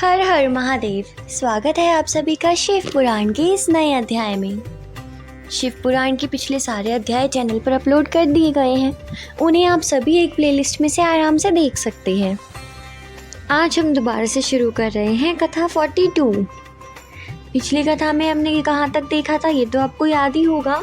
हर हर महादेव। स्वागत है आप सभी का शिव पुराण के इस नए अध्याय में। शिव पुराण के पिछले सारे अध्याय चैनल पर अपलोड कर दिए गए हैं, उन्हें आप सभी एक प्लेलिस्ट में से आराम से देख सकते हैं। आज हम दोबारा से शुरू कर रहे हैं कथा 42। पिछली कथा में हमने कहाँ तक देखा था ये तो आपको याद ही होगा।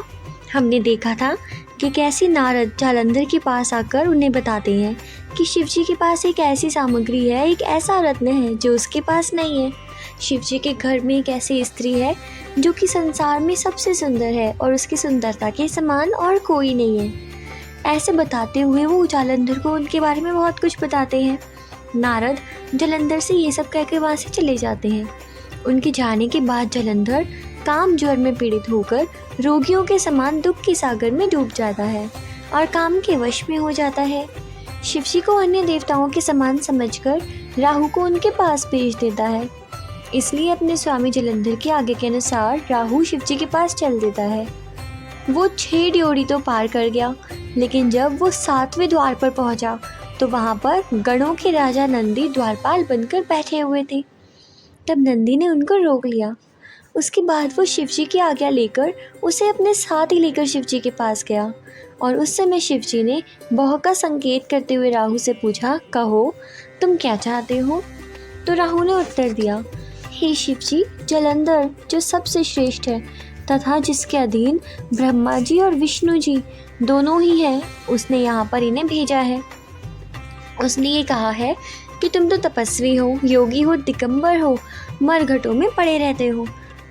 हमने देखा था कि कैसे नारद जालंधर के पास आकर उन्हें बताते हैं कि शिवजी के पास एक ऐसी सामग्री है, एक ऐसा रत्न है जो उसके पास नहीं है। शिवजी के घर में एक ऐसी स्त्री है जो कि संसार में सबसे सुंदर है और उसकी सुंदरता के समान और कोई नहीं है। ऐसे बताते हुए वो जालंधर को उनके बारे में बहुत कुछ बताते हैं। नारद जालंधर से ये सब कहकर वहाँ से चले जाते हैं। उनके जाने के बाद जालंधर काम ज्वर में पीड़ित होकर रोगियों के समान दुख के सागर में डूब जाता है और काम के वश में हो जाता है। शिवजी को अन्य देवताओं के समान समझकर राहु को उनके पास भेज देता है। इसलिए अपने स्वामी जालंधर के आगे के अनुसार राहु शिवजी के पास चल देता है। वो 6 ड्योढ़ी तो पार कर गया, लेकिन जब वो 7वें द्वार पर पहुंचा तो वहां पर गणों के राजा नंदी द्वारपाल बनकर बैठे हुए थे। तब नंदी ने उनको रोक लिया। उसके बाद वो शिवजी की आज्ञा लेकर उसे अपने साथ ही लेकर शिवजी के पास गया और उस समय शिवजी ने बह का संकेत करते हुए राहु से पूछा, कहो तुम क्या चाहते हो? तो राहु ने उत्तर दिया, हे शिवजी, जालंधर जो सबसे श्रेष्ठ है तथा जिसके अधीन ब्रह्मा जी और विष्णु जी दोनों ही हैं, उसने यहाँ पर इन्हें भेजा है। उसने ये कहा है कि तुम तो तपस्वी हो, योगी हो, दिगंबर हो, मरघटों में पड़े रहते हो,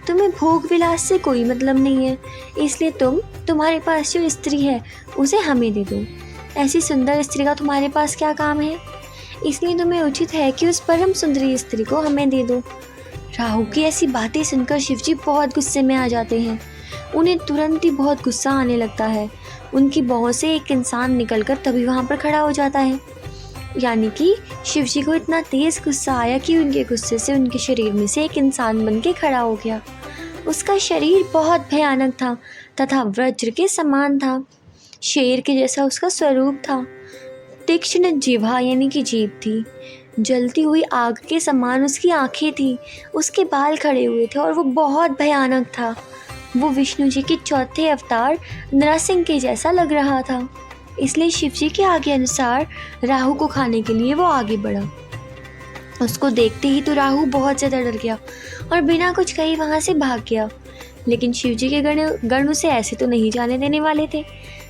तुम्हें भोग विलास से कोई मतलब नहीं है, इसलिए तुम्हारे पास जो स्त्री है उसे हमें दे दो। ऐसी सुंदर स्त्री का तुम्हारे पास क्या काम है? इसलिए तुम्हें उचित है कि उस परम सुंदरी स्त्री को हमें दे दो। राहु की ऐसी बातें सुनकर शिवजी बहुत गुस्से में आ जाते हैं। उन्हें तुरंत ही बहुत गुस्सा आने लगता है। उनकी बाहों से एक इंसान निकलकर तभी वहाँ पर खड़ा हो जाता है। यानी कि शिवजी को इतना तेज गुस्सा आया कि उनके गुस्से से उनके शरीर में से एक इंसान बन के खड़ा हो गया। उसका शरीर बहुत भयानक था तथा वज्र के समान था। शेर के जैसा उसका स्वरूप था। तीक्ष्ण जिह्वा यानी कि जीभ थी। जलती हुई आग के समान उसकी आंखें थी। उसके बाल खड़े हुए थे और वो बहुत भयानक था। वो विष्णु जी के चौथे अवतार नरसिंह के जैसा लग रहा था। इसलिए शिवजी के आगे अनुसार राहु को खाने के लिए वो आगे बढ़ा। उसको देखते ही तो राहु बहुत ज़्यादा डर गया और बिना कुछ कहे वहाँ से भाग गया। लेकिन शिवजी के गण उसे ऐसे तो नहीं जाने देने वाले थे,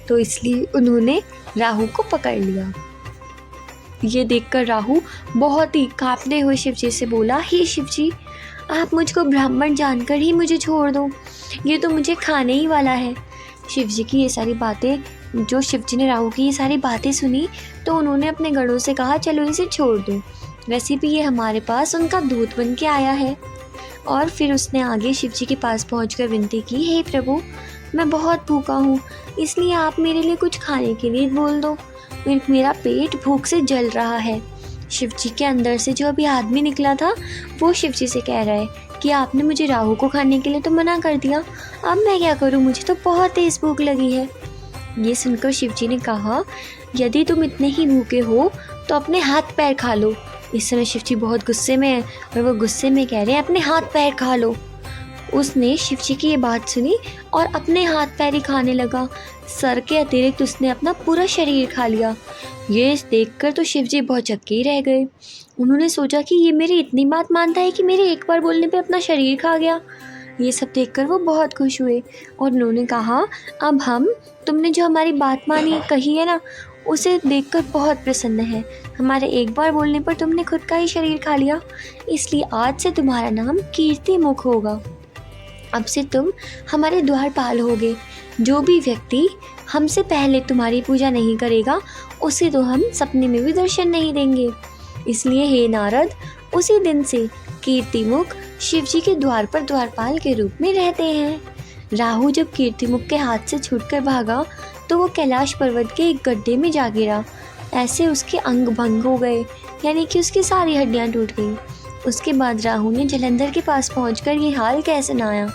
तो इसलिए उन्होंने राहु को पकड़ लिया। ये देखकर राहु बहुत ही कांपते हुए शिवजी से बोला, हे शिवजी, आप मुझको ब्राह्मण जानकर ही मुझे छोड़ दो, ये तो मुझे खाने ही वाला है। शिवजी की ये सारी बातें, जो शिवजी ने राहु की ये सारी बातें सुनी तो उन्होंने अपने गणों से कहा, चलो इसे छोड़ दो, वैसे भी ये हमारे पास उनका दूत बन के आया है। और फिर उसने आगे शिवजी के पास पहुंचकर विनती की, हे प्रभु, मैं बहुत भूखा हूँ, इसलिए आप मेरे लिए कुछ खाने के लिए बोल दो, मेरा पेट भूख से जल रहा है। शिवजी के अंदर से जो अभी आदमी निकला था वो शिवजी से कह रहा है कि आपने मुझे राहु को खाने के लिए तो मना कर दिया, अब मैं क्या करूँ, मुझे तो बहुत तेज भूख लगी है। ये सुनकर शिवजी ने कहा, यदि तुम इतने ही भूखे हो तो अपने हाथ पैर खा लो। इस समय शिवजी बहुत गुस्से में है और वो गुस्से में कह रहे हैं, अपने हाथ पैर खा लो। उसने शिवजी की ये बात सुनी और अपने हाथ पैर ही खाने लगा। सर के अतिरिक्त उसने अपना पूरा शरीर खा लिया। ये देखकर तो शिवजी बहुत चक्के ही रह गए। उन्होंने सोचा कि ये मेरी इतनी बात मानता है कि मेरे एक बार बोलने पे अपना शरीर खा गया। ये सब देखकर वो बहुत खुश हुए और उन्होंने कहा, अब हम तुमने जो हमारी बात मानी कही है ना, उसे देखकर बहुत प्रसन्न है। हमारे एक बार बोलने पर तुमने खुद का ही शरीर खा लिया, इसलिए आज से तुम्हारा नाम कीर्तिमुख होगा। अब से तुम हमारे द्वारपाल होगे। जो भी व्यक्ति हमसे पहले तुम्हारी पूजा नहीं करेगा उसे तो हम सपने में भी दर्शन नहीं देंगे। इसलिए हे नारद, उसी दिन से कीर्तिमुख शिवजी के द्वार पर द्वारपाल के रूप में रहते हैं। राहु जब कीर्तिमुख के हाथ से छूटकर भागा तो वो कैलाश पर्वत के एक गड्ढे में जा गिरा। ऐसे उसके अंग भंग हो गए, यानी कि उसकी सारी हड्डियां टूट गईं। उसके बाद राहु ने जालंधर के पास पहुंचकर ये हाल कह सुनाया।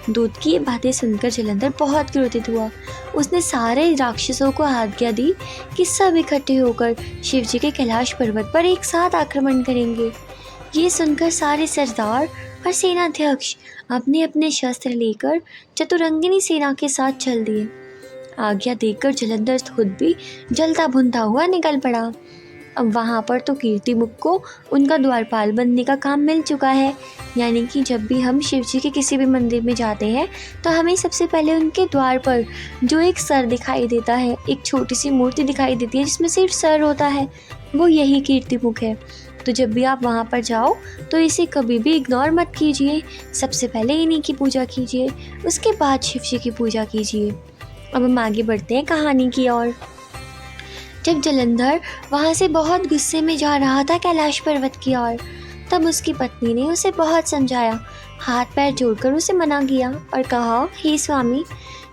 दूत की ये बातें सुनकर जालंधर बहुत क्रोधित हुआ। उसने सारे राक्षसों को आज्ञा दी कि सब इकट्ठे होकर शिवजी के कैलाश पर्वत पर एक साथ आक्रमण करेंगे। ये सुनकर सारे सरदार और सेनाध्यक्ष अपने अपने शस्त्र लेकर चतुरंगिनी सेना के साथ चल दिए। आज्ञा देकर जलंधर खुद भी जलता भुनता हुआ निकल पड़ा। अब वहाँ पर तो कीर्तिमुख को उनका द्वारपाल बनने का काम मिल चुका है। यानी कि जब भी हम शिव जी के किसी भी मंदिर में जाते हैं तो हमें सबसे पहले उनके द्वार पर जो एक सर दिखाई देता है, एक छोटी सी मूर्ति दिखाई देती है जिसमें सिर्फ सर होता है, वो यही कीर्तिमुख है। तो जब भी आप वहाँ पर जाओ तो इसे कभी भी इग्नोर मत कीजिए। सबसे पहले इन्हीं की पूजा कीजिए, उसके बाद शिव जी की पूजा कीजिए। अब हम आगे बढ़ते हैं कहानी की ओर। जब जलंधर वहाँ से बहुत गुस्से में जा रहा था कैलाश पर्वत की ओर, तब उसकी पत्नी ने उसे बहुत समझाया, हाथ पैर जोड़कर उसे मना किया और कहा, हे स्वामी,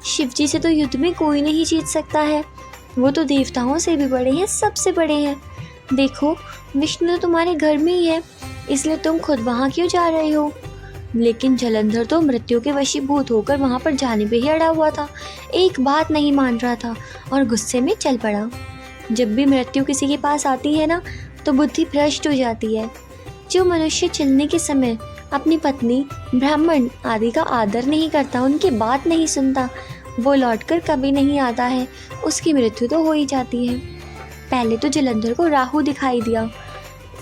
शिव जी से तो युद्ध में कोई नहीं जीत सकता है। वो तो देवताओं से भी बड़े हैं, सबसे बड़े हैं। देखो, विष्णु तो तुम्हारे घर में ही है, इसलिए तुम खुद वहाँ क्यों जा रहे हो। लेकिन जलंधर तो मृत्यु के वशीभूत होकर वहाँ पर जाने पे ही अड़ा हुआ था, एक बात नहीं मान रहा था और गुस्से में चल पड़ा। जब भी मृत्यु किसी के पास आती है ना, तो बुद्धि भ्रष्ट हो जाती है। जो मनुष्य चलने के समय अपनी पत्नी, ब्राह्मण आदि का आदर नहीं करता, उनकी बात नहीं सुनता, वो लौटकर कभी नहीं आता है, उसकी मृत्यु तो हो ही जाती है। पहले तो जलंधर को राहु दिखाई दिया,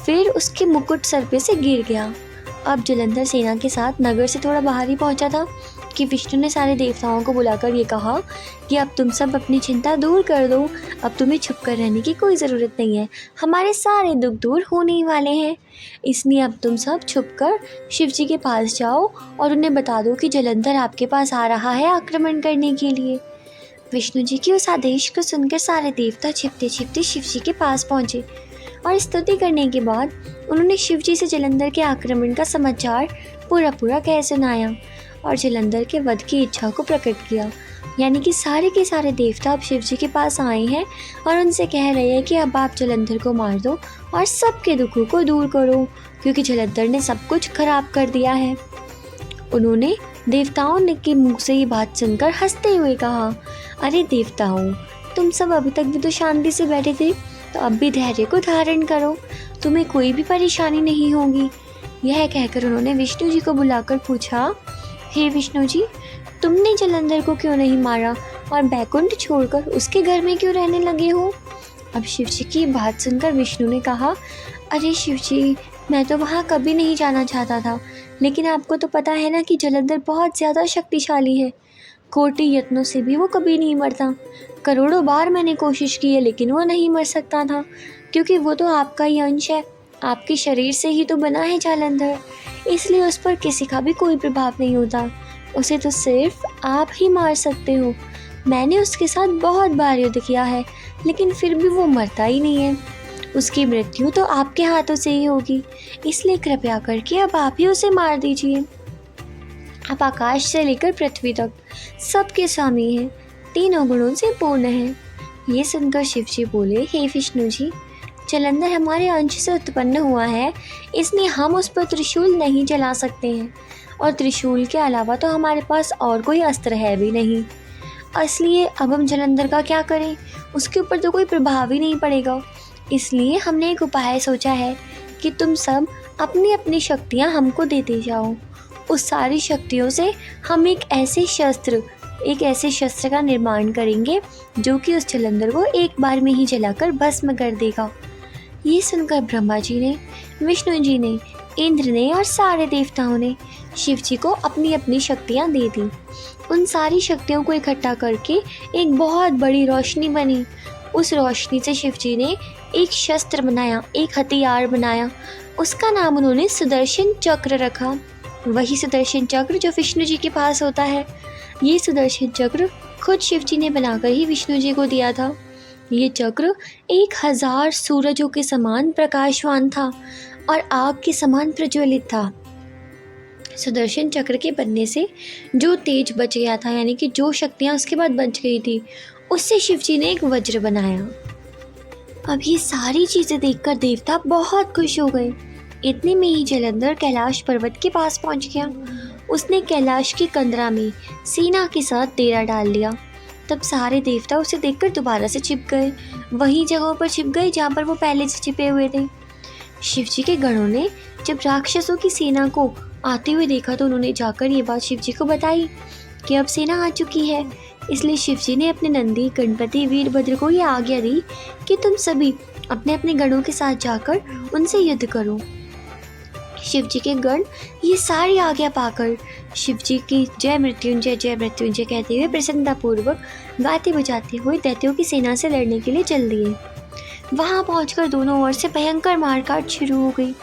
फिर उसके मुकुट सर पे से गिर गया। अब जलंधर सेना के साथ नगर से थोड़ा बाहर ही पहुंचा था कि विष्णु ने सारे देवताओं को बुलाकर ये कहा कि अब तुम सब अपनी चिंता दूर कर दो, अब तुम्हें छुप कर रहने की कोई ज़रूरत नहीं है, हमारे सारे दुख दूर होने ही वाले हैं। इसलिए अब तुम सब छुप कर शिव जी के पास जाओ और उन्हें बता दो कि जलंधर आपके पास आ रहा है आक्रमण करने के लिए। विष्णु जी के उस आदेश को सुनकर सारे देवता छिपते छिपते शिव जी के पास पहुँचे और स्तुति करने के बाद उन्होंने शिव जी से जलंधर के आक्रमण का समाचार पूरा कह सुनाया और जलंधर के वध की इच्छा को प्रकट किया। यानी कि सारे के सारे देवता अब शिव जी के पास आए हैं और उनसे कह रहे हैं कि अब आप जलंधर को मार दो और सबके दुखों को दूर करो, क्योंकि जलंधर ने सब कुछ खराब कर दिया है। उन्होंने देवताओं ने के मुंह से ये बात सुनकर हंसते हुए कहा, अरे देवताओं, तुम सब अभी तक भी तो शांति से बैठे थे, तो अब भी धैर्य को धारण करो, तुम्हें कोई भी परेशानी नहीं होगी। यह कहकर उन्होंने विष्णु जी को बुलाकर पूछा, हे विष्णु जी, तुमने जलंधर को क्यों नहीं मारा और बैकुंठ छोड़कर उसके घर में क्यों रहने लगे हो। अब शिव जी की बात सुनकर विष्णु ने कहा, अरे शिव जी, मैं तो वहाँ कभी नहीं जाना चाहता था, लेकिन आपको तो पता है ना कि जलंधर बहुत ज़्यादा शक्तिशाली है, कोटि यत्नों से भी वो कभी नहीं मरता। करोड़ों बार मैंने कोशिश की है, लेकिन वो नहीं मर सकता था, क्योंकि वो तो आपका ही अंश है, आपके शरीर से ही तो बना है जलंधर, इसलिए उस पर किसी का भी कोई प्रभाव नहीं होता, उसे तो सिर्फ आप ही मार सकते हो। मैंने उसके साथ बहुत बार युद्ध किया है, लेकिन फिर भी वो मरता ही नहीं है, उसकी मृत्यु तो आपके हाथों से ही होगी, इसलिए कृपया करके अब आप ही उसे मार दीजिए। आप आकाश से लेकर पृथ्वी तक सबके स्वामी हैं, तीनों गुणों से पूर्ण हैं। ये सुनकर शिव जी बोले, हे विष्णु जी, जलंधर हमारे अंश से उत्पन्न हुआ है, इसलिए हम उस पर त्रिशूल नहीं चला सकते हैं, और त्रिशूल के अलावा तो हमारे पास और कोई अस्त्र है भी नहीं, इसलिए अब हम जलंधर का क्या करें, उसके ऊपर तो कोई प्रभाव ही नहीं पड़ेगा। इसलिए हमने एक उपाय सोचा है कि तुम सब अपनी अपनी शक्तियाँ हमको देते जाओ, उस सारी शक्तियों से हम एक ऐसे शस्त्र का निर्माण करेंगे जो कि उस जलंधर को एक बार में ही जलाकर भस्म कर देगा। ये सुनकर ब्रह्मा जी ने, विष्णु जी ने, इंद्र ने और सारे देवताओं ने शिव जी को अपनी अपनी शक्तियाँ दे दी। उन सारी शक्तियों को इकट्ठा करके एक बहुत बड़ी रोशनी बनी। उस रोशनी से शिव जी ने एक शस्त्र बनाया, एक हथियार बनाया, उसका नाम उन्होंने सुदर्शन चक्र रखा। वही सुदर्शन चक्र जो विष्णु जी के पास होता है। ये सुदर्शन चक्र खुद शिव जी ने बनाकर ही विष्णु जी को दिया था। ये चक्र 1000 सूरजों के समान प्रकाशवान था और आग के समान प्रज्वलित था। सुदर्शन चक्र के बनने से जो तेज बच गया था, यानी कि जो शक्तियाँ उसके बाद बच गई थी, उससे शिव जी ने एक वज्र बनाया। अब ये सारी चीज़ें देखकर देवता बहुत खुश हो गए। इतने में ही जलंधर कैलाश पर्वत के पास पहुंच गया। उसने कैलाश की कंदरा में सेना के साथ डेरा डाल लिया। तब सारे देवता उसे देखकर दोबारा से छिप गए, वही जगहों पर छिप गए जहाँ पर वो पहले से छिपे हुए थे। शिव जी के गणों ने जब राक्षसों की सेना को आते हुए देखा तो उन्होंने जाकर ये बात शिव जी को बताई कि अब सेना आ चुकी है। इसलिए शिव जी ने अपने नंदी, गणपति, वीरभद्र को ये आज्ञा दी कि तुम सभी अपने अपने गणों के साथ जाकर उनसे युद्ध करो। शिव जी के गण ये सारी आज्ञा पाकर शिव जी की जय मृत्युंजय कहते हुए प्रसन्नतापूर्वक गाते बजाते हुए दैत्यों की सेना से लड़ने के लिए चल दिए। वहां पहुंचकर दोनों ओर से भयंकर मारकाट शुरू हो गई,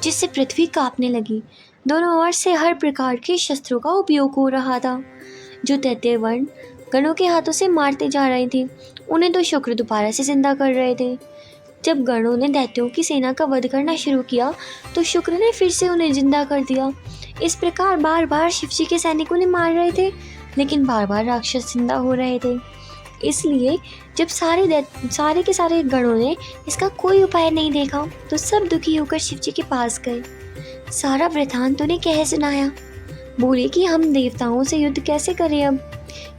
जिससे पृथ्वी कांपने लगी। दोनों ओर से हर प्रकार के शस्त्रों का उपयोग हो रहा था, जो दैत्यवर्ण गणों के हाथों से मारते जा रहे थे। उन्हें तो शुक्र दोबारा से जिंदा कर रहे थे। जब गणों ने दैत्यों की सेना का वध करना शुरू किया तो शुक्र ने फिर से उन्हें जिंदा कर दिया। इस प्रकार बार बार शिव जी के सैनिकों ने मार रहे थे, लेकिन बार बार राक्षस जिंदा हो रहे थे। इसलिए जब सारे के सारे गणों ने इसका कोई उपाय नहीं देखा तो सब दुखी होकर शिव जी के पास गए। सारा वृत्तांत उन्हें कह सुनाया। बोले कि हम देवताओं से युद्ध कैसे करें अब,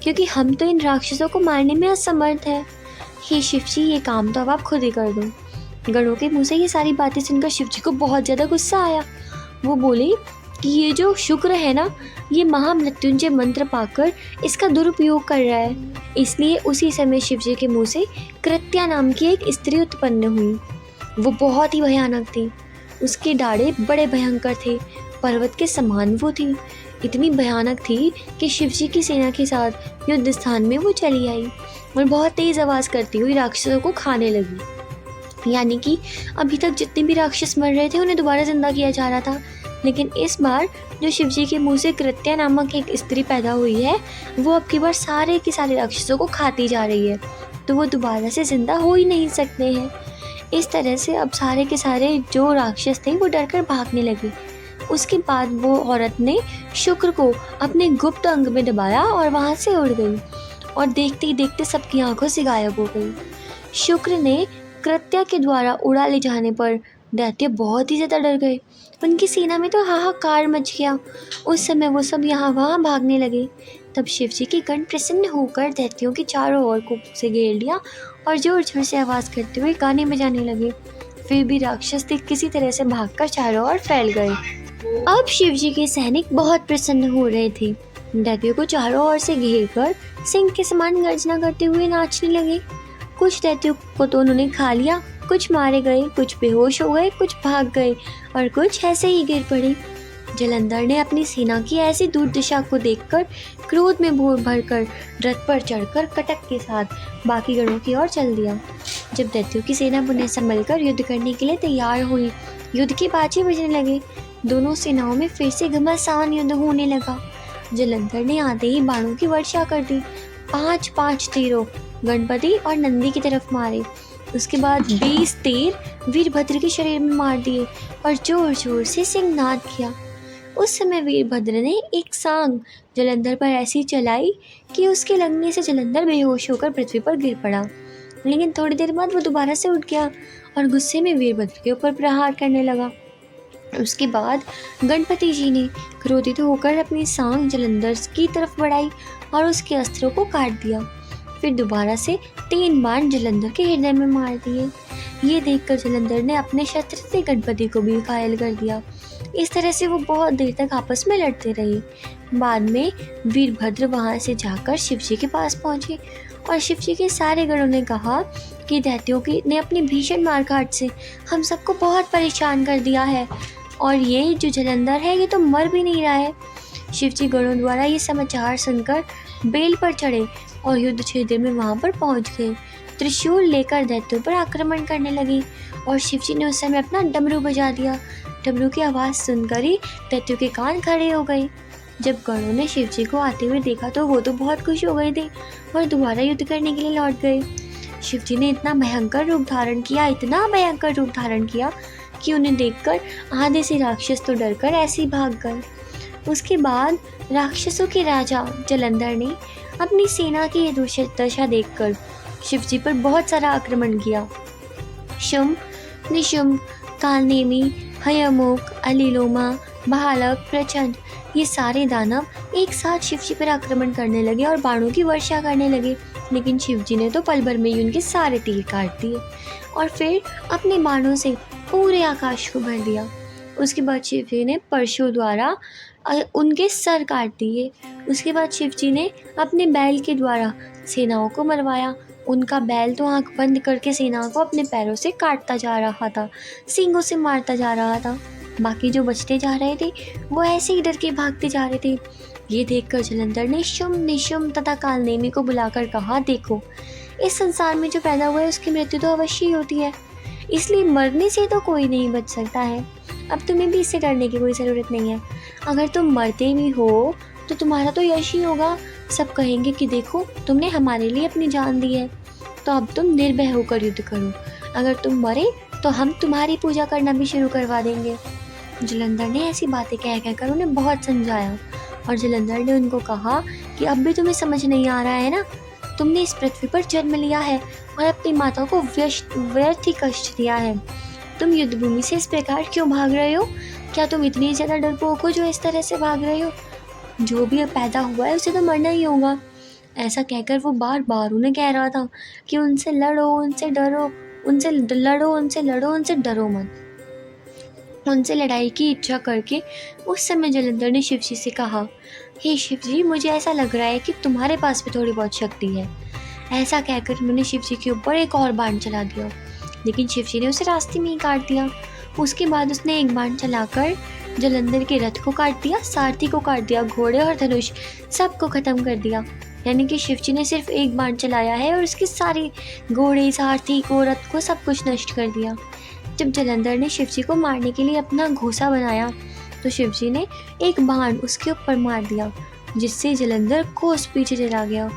क्योंकि हम तो इन राक्षसों को मारने में असमर्थ है। हे शिव जी, ये काम तो अब आप खुद ही कर दो। गणों के मुंह से ये सारी बातें सुनकर शिव जी को बहुत ज़्यादा गुस्सा आया। वो बोले कि ये जो शुक्र है ना, ये महामृत्युंजय मंत्र पाकर इसका दुरुपयोग कर रहा है। इसलिए उसी समय शिव जी के मुंह से कृत्या नाम की एक स्त्री उत्पन्न हुई। वो बहुत ही भयानक थी। उसके दाढ़े बड़े भयंकर थे, पर्वत के समान वो थी। इतनी भयानक थी कि शिव जी की सेना के साथ युद्ध स्थान में वो चली आई और बहुत तेज आवाज़ करती हुई राक्षसों को खाने लगी। यानी कि अभी तक जितने भी राक्षस मर रहे थे उन्हें दोबारा जिंदा किया जा रहा था, लेकिन इस बार जो शिव जी के मुंह से कृत्या नामक एक स्त्री पैदा हुई है, वो अब की बार सारे के सारे राक्षसों को खाती जा रही है, तो वो दोबारा से जिंदा हो ही नहीं सकते हैं। इस तरह से अब सारे के सारे जो राक्षस थे वो डरकर भागने लगे। उसके बाद वो औरत ने शुक्र को अपने गुप्त अंग में दबाया और वहाँ से उड़ गई और देखते ही देखते सबकी आंखों से गायब हो गई। शुक्र ने कृत्या के द्वारा उड़ा ले जाने पर दैत्य बहुत ही ज़्यादा डर गए। उनकी सेना में तो हाहाकार मच गया। उस समय वो सब यहाँ वहाँ भागने लगे। तब शिव जी के गण प्रसन्न होकर दैत्यों के चारों ओर को से घेर लिया और जोर जोर से आवाज़ करते हुए गाने बजाने लगे। फिर भी राक्षस किसी तरह से भागकर चारों ओर फैल गए। अब शिव जी के सैनिक बहुत प्रसन्न हो रहे थे। दैत्यों को चारों ओर से घेर कर सिंह के समान गर्जना करते हुए नाचने लगे। कुछ दैत्यों को तो उन्होंने खा लिया, कुछ मारे गए, कुछ बेहोश हो गए, कुछ भाग गए और कुछ ऐसे ही गिर पड़े। जलंधर ने अपनी सेना की ऐसी दुर्दशा को देखकर क्रोध में भरकर रथ पर चढ़कर कटक के साथ बाकी गणों की ओर चल दिया। जब दैत्यों की सेना पुनः संभलकर युद्ध करने के लिए तैयार हुई, युद्ध की बाजी बजने लगी। दोनों सेनाओं में फिर से घमासान युद्ध होने लगा। जलंधर ने आते ही बाणों की वर्षा कर दी। 5-5 तीरों गणपति और नंदी की तरफ मारे। उसके बाद 20 तीर वीरभद्र के शरीर में मार दिए और जोर जोर से सिंहनाद किया। उस समय वीरभद्र ने एक सांग जलंधर पर ऐसी चलाई कि उसके लगने से जलंधर बेहोश होकर पृथ्वी पर गिर पड़ा। लेकिन थोड़ी देर बाद वो दोबारा से उठ गया और गुस्से में वीरभद्र के ऊपर प्रहार करने लगा। उसके बाद गणपति जी ने क्रोधित होकर अपनी सांग जलंधर की तरफ बढ़ाई और उसके अस्त्रों को काट दिया। फिर दोबारा से 3 बाण जलंधर के हृदय में मार दिए। ये देखकर जलंधर ने अपने शस्त्र से गणपति को भी घायल कर दिया। इस तरह से वो बहुत देर तक आपस में लड़ते रहे। बाद में वीरभद्र वहाँ से जाकर शिव जी के पास पहुँचे और शिव जी के सारे गणों ने कहा कि दैत्यों की ने अपनी भीषण मारकाट से हम सबको बहुत परेशान कर दिया है और ये जो जलंधर है ये तो मर भी नहीं रहा है। शिव जी गणों द्वारा ये समाचार सुनकर बेल पर चढ़े और युद्ध क्षेत्र में वहाँ पर पहुँच गए। त्रिशूल लेकर दैत्यों पर आक्रमण करने लगे और शिव जी ने उस समय अपना डमरू बजा दिया। डमरू की आवाज़ सुनकर ही दैत्यों के कान खड़े हो गए। जब गणों ने शिव जी को आते हुए देखा तो वो तो बहुत खुश हो गए थे और दोबारा युद्ध करने के लिए लौट गए। शिव जी ने इतना भयंकर रूप धारण किया कि उन्हें देखकर आधे से राक्षस तो डरकर ऐसे ही भाग गए। उसके बाद राक्षसों के राजा जलंधर ने अपनी सेना की ये दशा देखकर शिव जी पर बहुत सारा आक्रमण किया। शुंभ, निशुंभ, कालनेमी, हयमुख, अलिलोमा, भालक, प्रचंड ये सारे दानव एक साथ शिव जी पर आक्रमण करने लगे और बाणों की वर्षा करने लगे। लेकिन शिव जी ने तो पल भर में ही उनके सारे तीर काट दिए और फिर अपने बाणों से पूरे आकाश को भर दिया। उसके बाद शिव जी ने परशु द्वारा उनके सर काट दिए। उसके बाद शिव जी ने अपने बैल के द्वारा सेनाओं को मरवाया। उनका बैल तो आंख बंद करके सेना को अपने पैरों से काटता जा रहा था, सींगों से मारता जा रहा था। बाकी जो बचते जा रहे थे वो ऐसे ही डर के भागते जा रहे थे। ये देखकर जलंधर ने शुम निशुम तथा कालनेमी को बुलाकर कहा, देखो, इस संसार में जो पैदा हुआ है उसकी मृत्यु तो अवश्य ही होती है, इसलिए मरने से तो कोई नहीं बच सकता है। अब तुम्हें भी इससे डरने की कोई ज़रूरत नहीं है। अगर तुम मरते भी हो तो तुम्हारा तो यश ही होगा। सब कहेंगे कि देखो, तुमने हमारे लिए अपनी जान दी है, तो अब तुम निर्भय होकर युद्ध करो। अगर तुम मरे तो हम तुम्हारी पूजा करना भी शुरू करवा देंगे। जलंधर ने ऐसी बातें कह कहकर उन्हें बहुत समझाया और जलंधर ने उनको कहा कि अब भी तुम्हें समझ नहीं आ रहा है ना, तुमने इस पृथ्वी पर जन्म लिया है और अपनी माता को व्यर्थ ही कष्ट दिया है। तुम युद्ध भूमि से इस प्रकार क्यों भाग रहे हो? क्या तुम इतनी ज़्यादा डरपोक हो जो इस तरह से भाग रहे हो? जो भी पैदा हुआ है उसे तो मरना ही होगा। ऐसा कहकर वो बार बार उन्हें कह रहा था कि उनसे लड़ो, उनसे डरो, उनसे लड़ो, उनसे लड़ो, उनसे डरो मत। उनसे लड़ाई की इच्छा करके उस समय जलंधर ने शिव जी से कहा, हे शिव जी, मुझे ऐसा लग रहा है कि तुम्हारे पास भी थोड़ी बहुत शक्ति है। ऐसा कहकर उन्होंने शिव जी के ऊपर एक और बाण चला दिया, लेकिन शिव जी ने उसे रास्ते में ही काट दिया। उसके बाद उसने एक बाण चलाकर जलंधर के रथ को काट दिया, सारथी को काट दिया, घोड़े और धनुष सबको खत्म कर दिया। यानी कि शिव जी ने सिर्फ एक बाण चलाया है और उसके सारे घोड़े, सारथी को, रथ को सब कुछ नष्ट कर दिया। जब जलंधर ने शिव जी को मारने के लिए अपना घोंसा बनाया तो शिव जी ने एक बाण उसके ऊपर मार दिया, जिससे जलंधर कोस पीछे चला गया।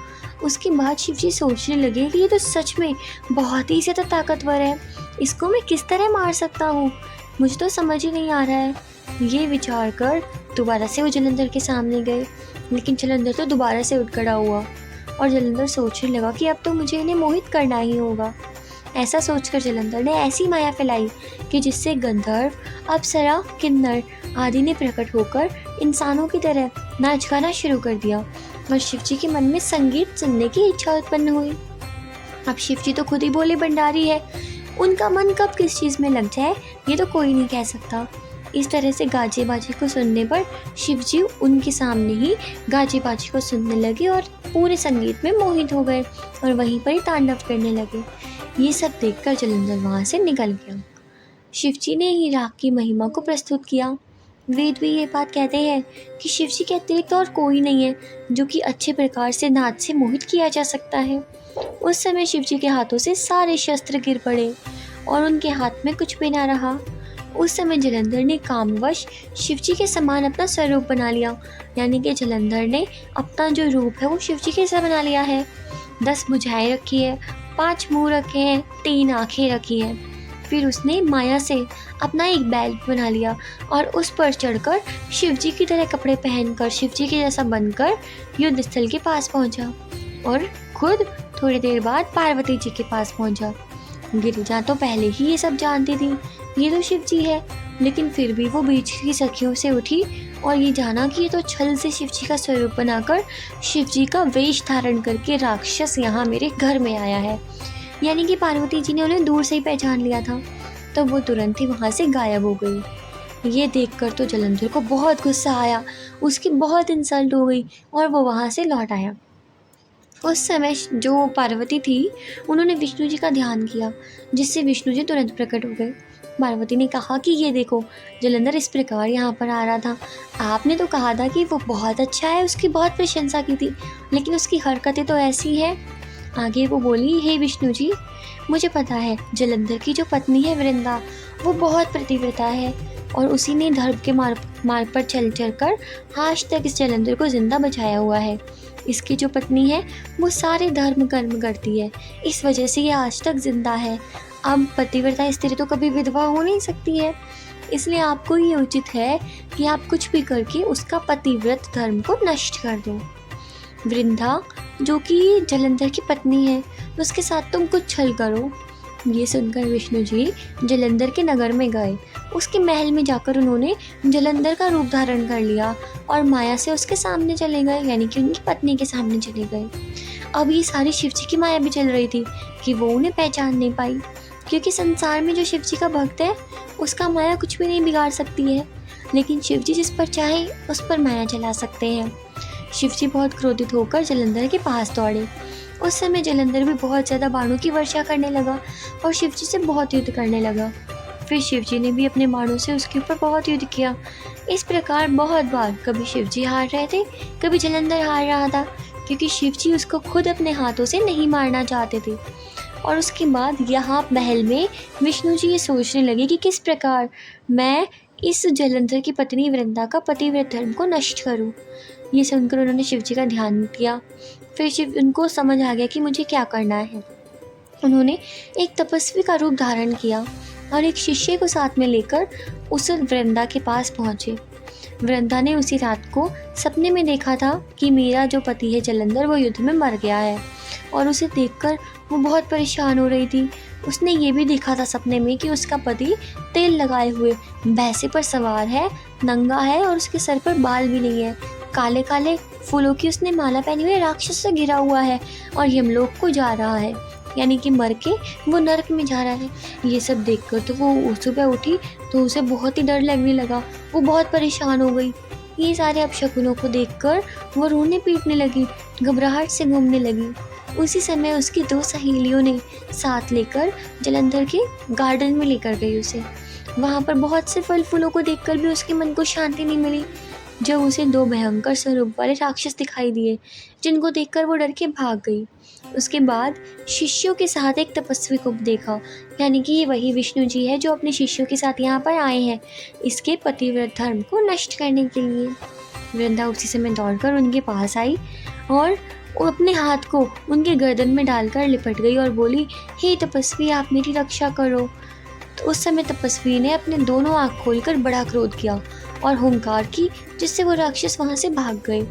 उसके बाद शिव जी सोचने लगे कि ये तो सच में बहुत ही ज़्यादा ताकतवर है, इसको मैं किस तरह मार सकता हूँ, मुझे तो समझ ही नहीं आ रहा है। ये विचार कर दोबारा से वो जलंधर के सामने गए, लेकिन जलंधर तो दोबारा से उठ खड़ा हुआ और जलंधर सोचने लगा कि अब तो मुझे इन्हें मोहित करना ही होगा। ऐसा सोचकर जलंधर ने ऐसी माया फैलाई कि जिससे गंधर्व, अप्सरा, किन्नर आदि ने प्रकट होकर इंसानों की तरह नाच गाना शुरू कर दिया और शिव जी के मन में संगीत सुनने की इच्छा उत्पन्न हुई। अब शिव जी तो खुद ही भोले भंडारी है, उनका मन कब किस चीज़ में लग जाए ये तो कोई नहीं कह सकता। इस तरह से गाजे बाजे को सुनने पर शिव जी उनके सामने ही गाजे बाजे को सुनने लगे और पूरे संगीत में मोहित हो गए और वहीं पर ही तांडव करने लगे। ये सब देखकर जलंधर वहाँ से निकल गया। शिव जी ने ही राग की महिमा को प्रस्तुत किया। वेद भी ये बात कहते हैं कि शिव जी के अतिरिक्त और कोई नहीं है जो कि अच्छे प्रकार से नाद से मोहित किया जा सकता है। उस समय शिव जी के हाथों से सारे शस्त्र गिर पड़े और उनके हाथ में कुछ भी ना रहा। उस समय जलंधर ने कामवश शिव जी के समान अपना स्वरूप बना लिया, यानी कि जलंधर ने अपना जो रूप है वो शिव जी के जैसा बना लिया है। 10 भुजाएं रखी है, 5 मुंह रखे हैं, 3 आँखें रखी हैं। फिर उसने माया से अपना एक बैल बना लिया और उस पर चढ़कर शिव जी की तरह कपड़े पहनकर शिव जी के जैसा बनकर युद्ध स्थल के पास पहुंचा और खुद थोड़ी देर बाद पार्वती जी के पास पहुंचा। गिरिजा तो पहले ही ये सब जानती थी, ये तो शिव जी है, लेकिन फिर भी वो बीच की सखियों से उठी और ये जाना कि ये तो छल से शिव जी का स्वरूप बनाकर शिव जी का वेश धारण करके राक्षस यहाँ मेरे घर में आया है। यानी कि पार्वती जी ने उन्हें दूर से ही पहचान लिया था, तो वो तुरंत ही वहाँ से गायब हो गई। ये देखकर तो जलंधर को बहुत गुस्सा आया, उसकी बहुत इंसल्ट हो गई और वो वहाँ से लौट आया। उस समय जो पार्वती थी उन्होंने विष्णु जी का ध्यान किया, जिससे विष्णु जी तुरंत प्रकट हो गए। पार्वती ने कहा कि ये देखो, जलंधर इस प्रकार यहाँ पर आ रहा था, आपने तो कहा था कि वो बहुत अच्छा है, उसकी बहुत प्रशंसा की थी, लेकिन उसकी हरकतें तो ऐसी हैं। आगे वो बोली, हे विष्णु जी, मुझे पता है जलंधर की जो पत्नी है वृंदा, वो बहुत प्रतिव्रता है और उसी ने धर्म के मार्ग पर चल कर आज तक इस जलंधर को जिंदा बचाया हुआ है। इसकी जो पत्नी है वो सारे धर्म कर्म करती है, इस वजह से ये आज तक जिंदा है। अब पतिव्रता स्त्री तो कभी विधवा हो नहीं सकती है, इसलिए आपको ये उचित है कि आप कुछ भी करके उसका पतिव्रत धर्म को नष्ट कर दो। वृंदा जो कि जलंधर की पत्नी है, उसके साथ तुम कुछ छल करो। ये सुनकर विष्णु जी जलंधर के नगर में गए। उसके महल में जाकर उन्होंने जलंधर का रूप धारण कर लिया और माया से उसके सामने चले गए, यानी कि उनकी पत्नी के सामने चले गए। अब ये सारी शिव जी की माया भी चल रही थी कि वो उन्हें पहचान नहीं पाई। क्योंकि संसार में जो शिव जी का भक्त है उसका माया कुछ भी नहीं बिगाड़ सकती है, लेकिन शिव जी जिस पर चाहे उस पर माया चला सकते हैं। शिव जी बहुत क्रोधित होकर जलंधर के पास दौड़े। उस समय जलंधर भी बहुत ज़्यादा बाणों की वर्षा करने लगा और शिव जी से बहुत युद्ध करने लगा। फिर शिव जी ने भी अपने बाणों से उसके ऊपर बहुत युद्ध किया। इस प्रकार बहुत बार कभी शिव जी हार रहे थे, कभी जलंधर हार रहा था, क्योंकि शिव जी उसको खुद अपने हाथों से नहीं मारना चाहते थे। और उसके बाद यहाँ महल में विष्णु जी ये सोचने लगे कि किस प्रकार मैं इस जलंधर की पत्नी वृंदा का पतिव्रत धर्म को नष्ट करूं। ये सुनकर उन्होंने शिव जी का ध्यान किया। फिर शिव उनको समझ आ गया कि मुझे क्या करना है। उन्होंने एक तपस्वी का रूप धारण किया और एक शिष्य को साथ में लेकर उस वृंदा के पास पहुँचे। वृंदा ने उसी रात को सपने में देखा था कि मेरा जो पति है जलंधर वो युद्ध में मर गया है, और उसे देखकर वो बहुत परेशान हो रही थी। उसने ये भी देखा था सपने में कि उसका पति तेल लगाए हुए भैंसे पर सवार है, नंगा है और उसके सर पर बाल भी नहीं है, काले काले फूलों की उसने माला पहनी हुई राक्षस से घिरा हुआ है और यमलोक को जा रहा है, यानी कि मर के वो नरक में जा रहा है। ये सब देखकर तो वो सुबह उठी तो उसे बहुत ही डर लगने लगा। वो बहुत परेशान हो गई। ये सारे अपशकुनों को देखकर वो रोने पीटने लगी, घबराहट से घूमने लगी। उसी समय उसकी 2 सहेलियों ने साथ लेकर जलंधर के गार्डन में लेकर गई उसे। वहाँ पर बहुत से फल फूलों को देखकर भी उसके मन को शांति नहीं मिली। जब उसे 2 भयंकर स्वरूप वाले राक्षस दिखाई दिए, जिनको देखकर वो डर के भाग गई। उसके बाद शिष्यों के साथ एक तपस्वी को देखा, यानी कि ये वही विष्णु जी है जो अपने शिष्यों के साथ यहाँ पर आए हैं इसके पतिव्रत धर्म को नष्ट करने के लिए। वृंदा उसी समय दौड़कर उनके पास आई और वो अपने हाथ को उनके गर्दन में डालकर लिपट गई और बोली, हे तपस्वी, आप मेरी रक्षा करो। तो उस समय तपस्वी ने अपने दोनों आँख खोलकर बड़ा क्रोध किया और हुंकार की, जिससे वो राक्षस वहाँ से भाग गए।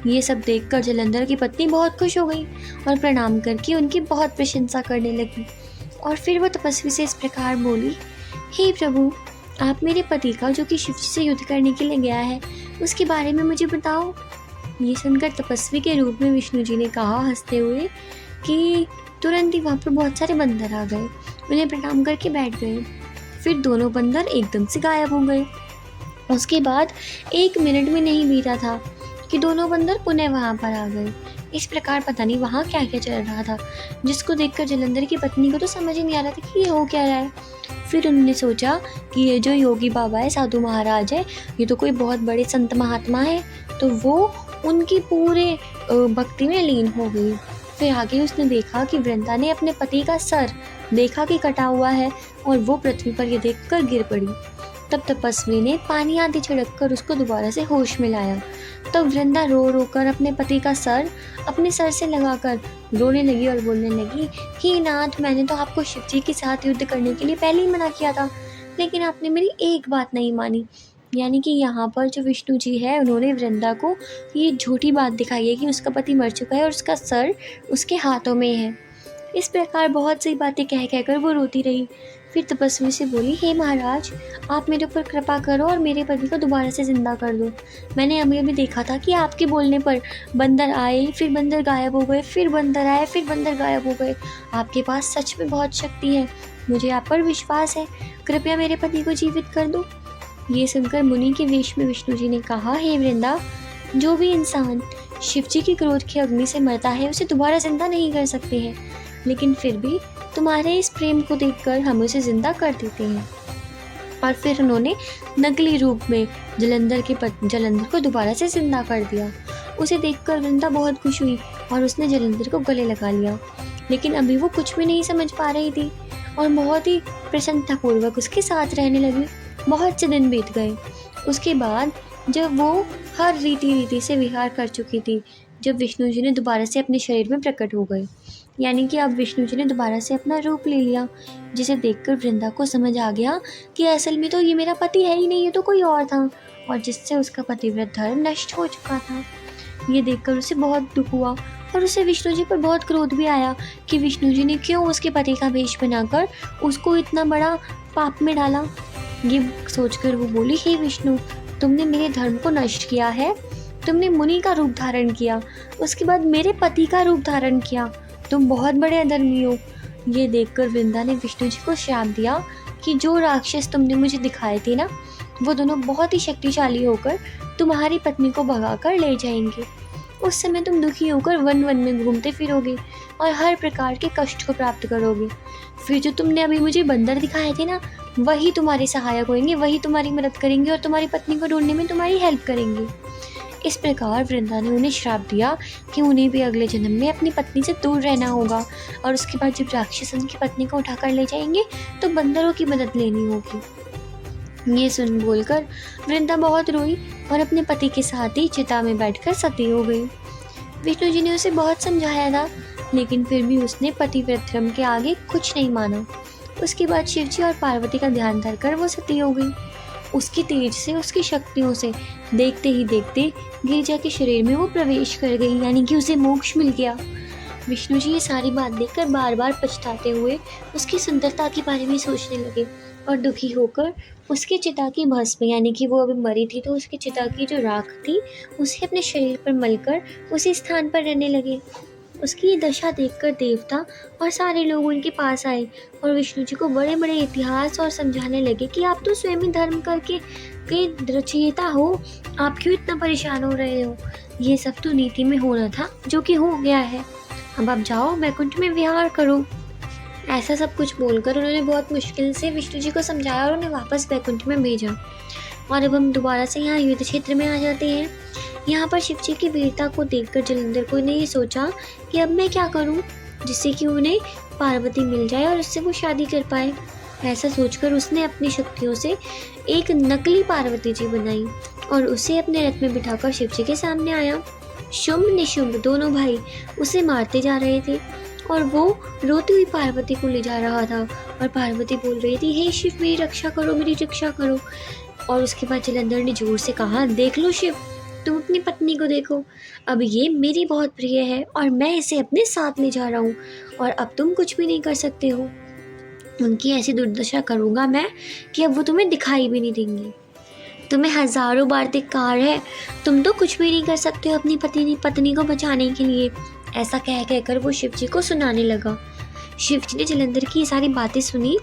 ये सब देखकर जलंधर की पत्नी बहुत खुश हो गई और प्रणाम करके उनकी बहुत प्रशंसा करने लगी। और फिर वो तपस्वी से इस प्रकार बोली, हे प्रभु, आप मेरे पति का जो कि शिव जी से युद्ध करने के लिए गया है उसके बारे में मुझे बताओ। ये सुनकर तपस्वी के रूप में विष्णु जी ने कहा हंसते हुए कि तुरंत ही वहाँ पर बहुत सारे बंदर आ गए, उन्हें प्रणाम करके बैठ गए। फिर दोनों बंदर एकदम से गायब हो गए। उसके बाद 1 मिनट में नहीं बीता था कि दोनों बंदर पुनः वहाँ पर आ गए। इस प्रकार पता नहीं वहाँ क्या क्या चल रहा था, जिसको देखकर जलंधर की पत्नी को तो समझ ही नहीं आ रहा था कि ये हो क्या रहा है। फिर उन्होंने सोचा कि ये जो योगी बाबा है, साधु महाराज है, ये तो कोई बहुत बड़े संत महात्मा है। तो वो उनकी पूरे भक्ति में लीन हो गई। फिर आगे उसने देखा कि वृंदा ने अपने पति का सर देखा कि कटा हुआ है और वो पृथ्वी पर ये देखकर गिर पड़ी। तब तपस्वी ने पानी आदि छिड़क कर उसको दोबारा से होश में लाया। तब वृंदा रो रो कर अपने पति का सर अपने सर से लगाकर रोने लगी और बोलने लगी, हे नाथ, मैंने तो आपको शिव जी के साथ युद्ध करने के लिए पहले ही मना किया था, लेकिन आपने मेरी एक बात नहीं मानी। यानी कि यहाँ पर जो विष्णु जी है उन्होंने वृंदा को ये झूठी बात दिखाई है कि उसका पति मर चुका है और उसका सर उसके हाथों में है। इस प्रकार बहुत सी बातें कह कहकर वो रोती रही। फिर तपस्वी से बोली, हे महाराज, आप मेरे ऊपर कृपा करो और मेरे पति को दोबारा से जिंदा कर दो। मैंने अभी भी देखा था कि आपके बोलने पर बंदर आए, फिर बंदर गायब हो गए, फिर बंदर आए, फिर बंदर गायब हो गए। आपके पास सच में बहुत शक्ति है, मुझे आप पर विश्वास है, कृपया मेरे पति को जीवित कर दो। ये सुनकर मुनि के वेश में विष्णु जी ने कहा, हे वृंदा, जो भी इंसान शिव जी की क्रोध की अग्नि से मरता है उसे दोबारा जिंदा नहीं कर सकते हैं, लेकिन फिर भी तुम्हारे इस प्रेम को देखकर हम उसे जिंदा कर देते हैं। और फिर उन्होंने नकली रूप में जलंधर को दोबारा से जिंदा कर दिया। उसे देखकर वृंदा बहुत खुश हुई और उसने जलंधर को गले लगा लिया, लेकिन अभी वो कुछ भी नहीं समझ पा रही थी और बहुत ही प्रसन्नतापूर्वक उसके साथ रहने लगी। बहुत से दिन बीत गए। उसके बाद जब वो हर रीति से विहार कर चुकी थी, जब विष्णु जी ने दोबारा से अपने शरीर में प्रकट हो गए, यानी कि अब विष्णु जी ने दोबारा से अपना रूप ले लिया, जिसे देखकर वृंदा को समझ आ गया कि असल में तो ये मेरा पति है ही नहीं, ये तो कोई और था, और जिससे उसका पतिव्रत धर्म नष्ट हो चुका था। ये देखकर उसे बहुत दुख हुआ और उसे विष्णु जी पर बहुत क्रोध भी आया कि विष्णु जी ने क्यों उसके पति का वेश बनाकर उसको इतना बड़ा पाप में डाला। ये सोचकर वो बोली, हे विष्णु, तुमने मेरे धर्म को नष्ट किया है, तुमने मुनि का रूप धारण किया, उसके बाद मेरे पति का रूप धारण किया, तुम बहुत बड़े अधर्मी हो। ये देखकर वृंदा ने विष्णु जी को श्राप दिया कि जो राक्षस तुमने मुझे दिखाए थे ना, वो दोनों बहुत ही शक्तिशाली होकर तुम्हारी पत्नी को भगाकर ले जाएंगे। उस समय तुम दुखी होकर वन वन में घूमते फिरोगे और हर प्रकार के कष्ट को प्राप्त करोगे। फिर जो तुमने अभी मुझे बंदर दिखाए थे ना, वही तुम्हारे सहायक होंगे, वही तुम्हारी मदद करेंगे और तुम्हारी पत्नी को ढूंढने में तुम्हारी हेल्प करेंगे। इस प्रकार वृंदा ने उन्हें श्राप दिया कि उन्हें भी अगले जन्म में अपनी पत्नी से दूर रहना होगा और उसके बाद जब राक्षस उनकी पत्नी को उठाकर ले जाएंगे तो बंदरों की मदद लेनी होगी। ये सुन बोलकर वृंदा बहुत रोई और अपने पति के साथ ही चिता में बैठकर सती हो गई। विष्णु जी ने उसे बहुत समझाया था, लेकिन फिर भी उसने पतिव्रत धर्म के आगे कुछ नहीं माना। उसके बाद शिवजी और पार्वती का ध्यान धरकर वो सती हो गई। उसकी तेज से, उसकी शक्तियों से देखते ही देखते गिरिजा के शरीर में वो प्रवेश कर गई, यानी कि उसे मोक्ष मिल गया। विष्णु जी ये सारी बात देखकर बार बार पछताते हुए उसकी सुंदरता के बारे में सोचने लगे और दुखी होकर उसकी चिता की भस्म, यानी कि वो अभी मरी थी तो उसकी चिता की जो राख थी उसे अपने शरीर पर मलकर उसी स्थान पर रहने लगे। उसकी ये दशा देखकर देवता और सारे लोग उनके पास आए और विष्णु जी को बड़े बड़े इतिहास और समझाने लगे कि आप तो स्वयं ही धर्म करके के रचयिता हो, आप क्यों इतना परेशान हो रहे हो। ये सब तो नीति में होना था, जो कि हो गया है। अब आप जाओ, वैकुंठ में विहार करो। ऐसा सब कुछ बोलकर उन्होंने बहुत मुश्किल से विष्णु जी को समझाया और उन्हें वापस वैकुंठ में भेजा। और अब हम दोबारा से यहाँ युद्ध क्षेत्र में आ जाते हैं। यहाँ पर शिव जी की वीरता को देखकर जलंधर को ने ये सोचा कि अब मैं क्या करूँ जिससे कि उन्हें पार्वती मिल जाए और उससे वो शादी कर पाए। ऐसा सोचकर उसने अपनी शक्तियों से एक नकली पार्वती जी बनाई और उसे अपने रथ में बिठाकर शिव जी के सामने आया। शुंभ निशुंभ दोनों भाई उसे मारते जा रहे थे और वो रोती हुई पार्वती को ले जा रहा था और पार्वती बोल रही थी, हे शिव मेरी रक्षा करो, मेरी रक्षा करो। और उसके बाद जलंधर ने जोर से कहा, देख लो शिव, तुम अपनी पत्नी को देखो, अब ये मेरी बहुत प्रिय है और मैं इसे अपने साथ ले जा रहा हूँ और अब तुम कुछ भी नहीं कर सकते हो। उनकी ऐसी दुर्दशा करूँगा मैं कि अब वो तुम्हें दिखाई भी नहीं देंगी। तुम्हें हजारों बार धिक्कार है, तुम तो कुछ भी नहीं कर सकते हो अपनी पत्नी को बचाने के लिए। ऐसा कह कहकर वो शिव जी को सुनाने लगा। शिव जी ने जलंधर की ये सारी बातें सुनी,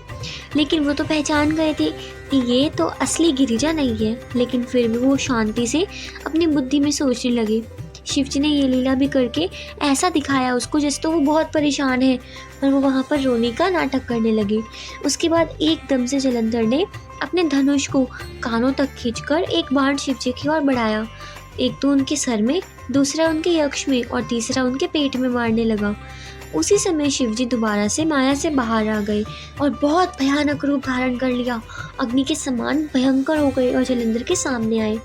लेकिन वो तो पहचान गए थे कि ये तो असली गिरिजा नहीं है, लेकिन फिर भी वो शांति से अपनी बुद्धि में सोचने लगे। शिव जी ने ये लीला भी करके ऐसा दिखाया उसको जैसे तो वो बहुत परेशान है और वो वहाँ पर रोने का नाटक करने लगे। उसके बाद एकदम से जलंधर ने अपने धनुष को कानों तक खींचकर एक बाण शिव जी की ओर बढ़ाया। एक तो उनके सर में, दूसरा उनके यक्ष में और तीसरा उनके पेट में मारने लगा। उसी समय शिवजी दोबारा से माया से बाहर आ गए और बहुत भयानक रूप धारण कर लिया, अग्नि के समान भयंकर हो गए और जलंधर के सामने आए।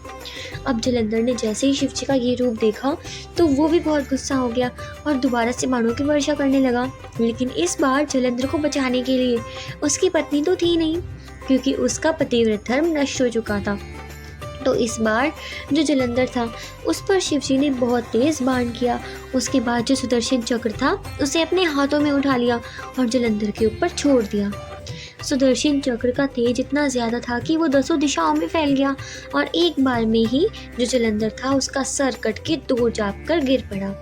अब जलंधर ने जैसे ही शिवजी का ये रूप देखा तो वो भी बहुत गुस्सा हो गया और दोबारा से बाणों की वर्षा करने लगा। लेकिन इस बार जलंधर को बचाने के लिए उसकी पत्नी तो थी नहीं, क्योंकि उसका पतिव्रत धर्म नष्ट हो चुका था। तो इस बार जो जलंधर था उस पर शिवजी ने बहुत तेज बाण किया। उसके बाद जो सुदर्शन चक्र था उसे अपने हाथों में उठा लिया और जलंधर के ऊपर छोड़ दिया। सुदर्शन चक्र का तेज इतना ज़्यादा था कि वो 10 दिशाओं में फैल गया और एक बार में ही जो जलंधर था उसका सर कट के 2 जाप कर गिर पड़ा।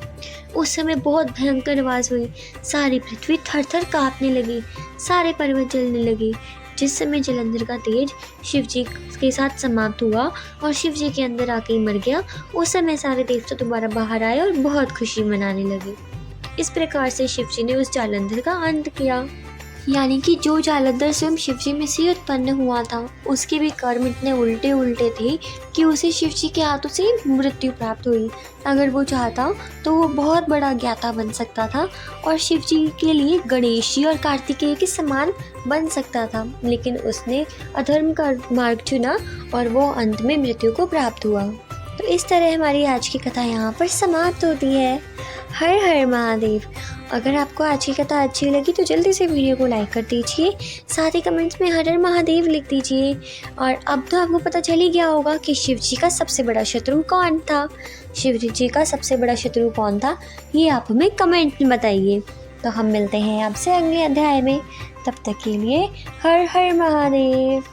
उस समय बहुत भयंकर आवाज़ हुई, सारी पृथ्वी थर थर काँपने लगी, सारे पर्वत जलने लगे। जिस समय जलंधर का तेज शिवजी के साथ समाप्त हुआ और शिवजी के अंदर आके मर गया, उस समय सारे देवता दोबारा बाहर आए और बहुत खुशी मनाने लगे। इस प्रकार से शिवजी ने उस जालंधर का अंत किया। यानी कि जो जालंधर स्वयं शिवजी में से उत्पन्न हुआ था उसके भी कर्म इतने उल्टे उल्टे थे कि उसे शिवजी के हाथों से मृत्यु प्राप्त हुई। अगर वो चाहता तो वो बहुत बड़ा ज्ञाता बन सकता था और शिवजी के लिए गणेश जी और कार्तिकेय के समान बन सकता था, लेकिन उसने अधर्म का मार्ग चुना और वो अंत में मृत्यु को प्राप्त हुआ। तो इस तरह हमारी आज की कथा यहाँ पर समाप्त होती है। हर हर महादेव। अगर आपको आज की कथा अच्छी लगी तो जल्दी से वीडियो को लाइक कर दीजिए, साथ ही कमेंट्स में हर हर महादेव लिख दीजिए। और अब तो आपको पता चल ही गया होगा कि शिव जी का सबसे बड़ा शत्रु कौन था। शिव जी का सबसे बड़ा शत्रु कौन था ये आप हमें कमेंट में बताइए। तो हम मिलते हैं आपसे अगले अध्याय में, तब तक के लिए हर हर महादेव।